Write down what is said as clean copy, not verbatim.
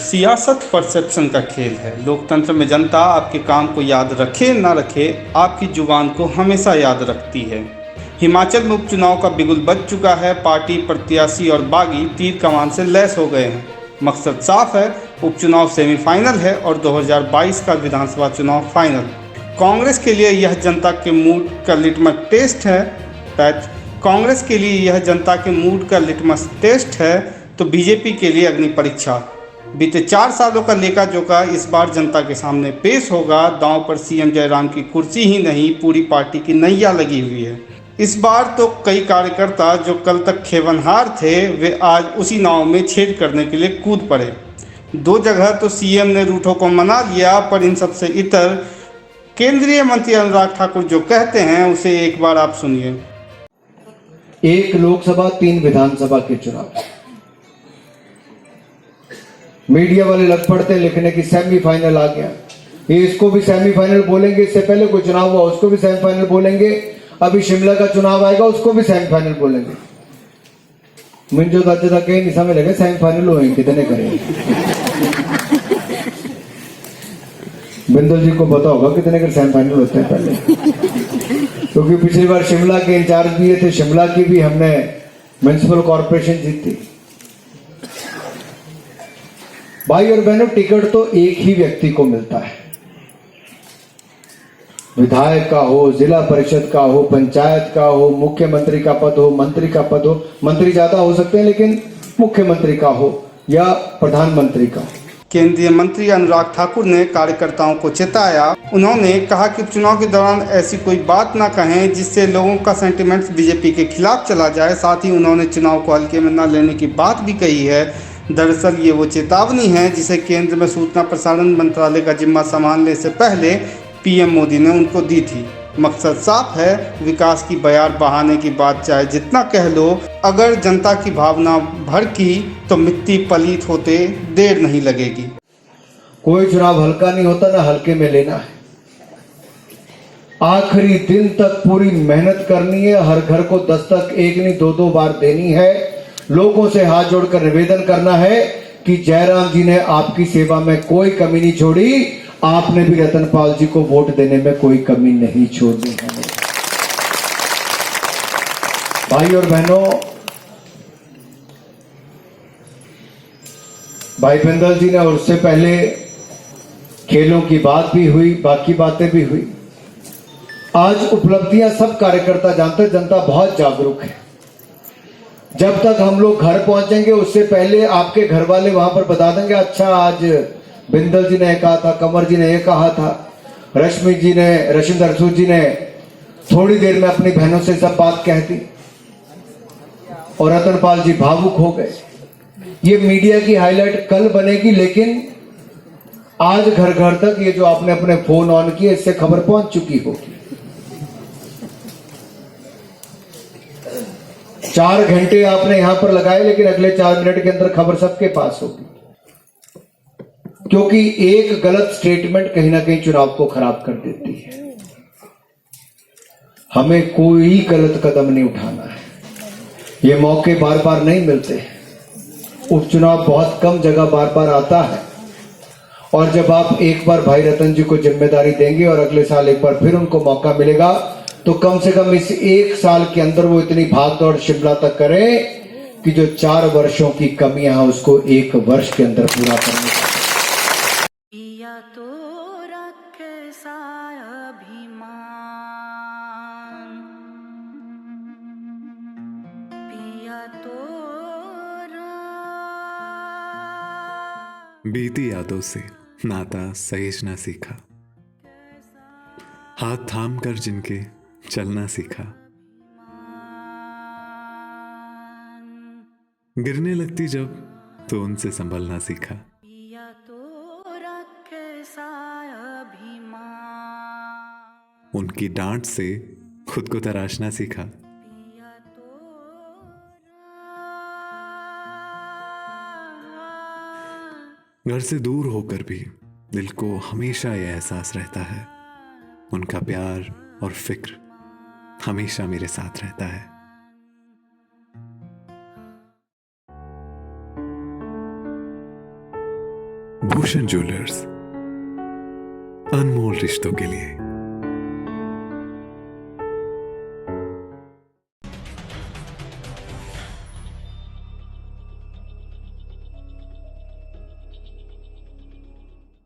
सियासत परसेप्शन का खेल है। लोकतंत्र में जनता आपके काम को याद रखे ना रखे, आपकी जुबान को हमेशा याद रखती है। हिमाचल में उपचुनाव का बिगुल बज चुका है। पार्टी, प्रत्याशी और बागी तीर कमान से लैस हो गए हैं। मकसद साफ है, उपचुनाव सेमीफाइनल है और 2022 का विधानसभा चुनाव फाइनल। कांग्रेस के लिए यह जनता के मूड का लिटमस टेस्ट है। कांग्रेस के लिए यह जनता के मूड का लिटमस टेस्ट है तो बीजेपी के लिए अग्नि परीक्षा। बीते 4 सालों का लेखा जोखा इस बार जनता के सामने पेश होगा। दांव पर सीएम जयराम की कुर्सी ही नहीं, पूरी पार्टी की नैया लगी हुई है। इस बार तो कई कार्यकर्ता जो कल तक खेवनहार थे, वे आज उसी नाव में छेद करने के लिए कूद पड़े। 2 जगह तो सीएम ने रूठों को मना लिया, पर इन सबसे इतर केंद्रीय मंत्री अनुराग ठाकुर जो कहते हैं उसे एक बार आप सुनिए। 1 लोकसभा 3 विधानसभा के चुनाव, मीडिया वाले लग पड़ते हैं लिखने की सेमीफाइनल आ गया, ये इसको भी सेमीफाइनल बोलेंगे, इससे पहले कोई चुनाव हुआ उसको भी सेमीफाइनल बोलेंगे, अभी शिमला का चुनाव आएगा उसको भी सेमीफाइनल बोलेंगे। मुझे तो अच्छे कहीं नहीं समझ लगे सेमीफाइनल हुए कितने करें। बिंदल जी को पता होगा कितने के सेमीफाइनल होते हैं पहले, क्योंकि पिछली बार शिमला के इंचार्ज दिए थे, शिमला की भी हमने म्युनिसिपल कॉर्पोरेशन जीती। भाई और बहनों, टिकट तो एक ही व्यक्ति को मिलता है, विधायक का हो, जिला परिषद का हो, पंचायत का हो, मुख्यमंत्री का पद हो, मंत्री का पद हो, मंत्री ज्यादा हो सकते हैं लेकिन मुख्यमंत्री का हो या प्रधानमंत्री का। केंद्रीय मंत्री अनुराग ठाकुर ने कार्यकर्ताओं को चेताया। उन्होंने कहा कि चुनाव के दौरान ऐसी कोई बात ना कहें जिससे लोगों का सेंटिमेंट्स बीजेपी के खिलाफ चला जाए। साथ ही उन्होंने चुनाव को हल्के में न लेने की बात भी कही है। दरअसल ये वो चेतावनी है जिसे केंद्र में सूचना प्रसारण मंत्रालय का जिम्मा संभालने से पहले पीएम मोदी ने उनको दी थी। मकसद साफ है, विकास की बयार बहाने की बात चाहे जितना कह लो, अगर जनता की भावना भड़की तो मिट्टी पलीत होते देर नहीं लगेगी। कोई चुनाव हल्का नहीं होता, ना हल्के में लेना है। आखिरी दिन तक पूरी मेहनत करनी है, हर घर को दस्तक एक नहीं 2-2 बार देनी है। लोगों से हाथ जोड़कर निवेदन करना है कि जयराम जी ने आपकी सेवा में कोई कमी नहीं छोड़ी, आपने भी रतनपाल जी को वोट देने में कोई कमी नहीं छोड़नी है। भाई और बहनों, भाई बिंदल जी ने और उससे पहले खेलों की बात भी हुई, बाकी बातें भी हुई। आज उपलब्धियां सब कार्यकर्ता जानते हैं, जनता बहुत जागरूक है। जब तक हम लोग घर पहुंचेंगे उससे पहले आपके घर वाले वहां पर बता देंगे, अच्छा आज बिंदल जी ने कहा था, कंवर जी ने ये कहा था, रश्मिधर सूद जी ने थोड़ी देर में अपनी बहनों से सब बात कह दी और रतनपाल जी भावुक हो गए। ये मीडिया की हाईलाइट कल बनेगी, लेकिन आज घर घर तक ये जो आपने अपने फोन ऑन किए इससे खबर पहुंच चुकी होगी। 4 घंटे आपने यहां पर लगाए, लेकिन अगले 4 मिनट के अंदर खबर सबके पास होगी, क्योंकि एक गलत स्टेटमेंट कहीं ना कहीं चुनाव को खराब कर देती है। हमें कोई गलत कदम नहीं उठाना है, ये मौके बार बार नहीं मिलते। उपचुनाव बहुत कम जगह बार बार आता है, और जब आप एक बार भाई रतन जी को जिम्मेदारी देंगे और अगले साल एक बार फिर उनको मौका मिलेगा, तो कम से कम इस 1 साल के अंदर वो इतनी भाग दौड़ शिमला तक करें कि जो 4 वर्षों की कमियां हैं उसको 1 वर्ष के अंदर पूरा करने का। बीती यादों से नाता सहेजना सीखा, हाथ थाम कर जिनके चलना सीखा, गिरने लगती जब तो उनसे संभलना सीखा। उनकी डांट से खुद को तराशना सीखा। घर से दूर होकर भी दिल को हमेशा यह एहसास रहता है, उनका प्यार और फिक्र हमेशा मेरे साथ रहता है। भूषण ज्वेलर्स, अनमोल रिश्तों के लिए।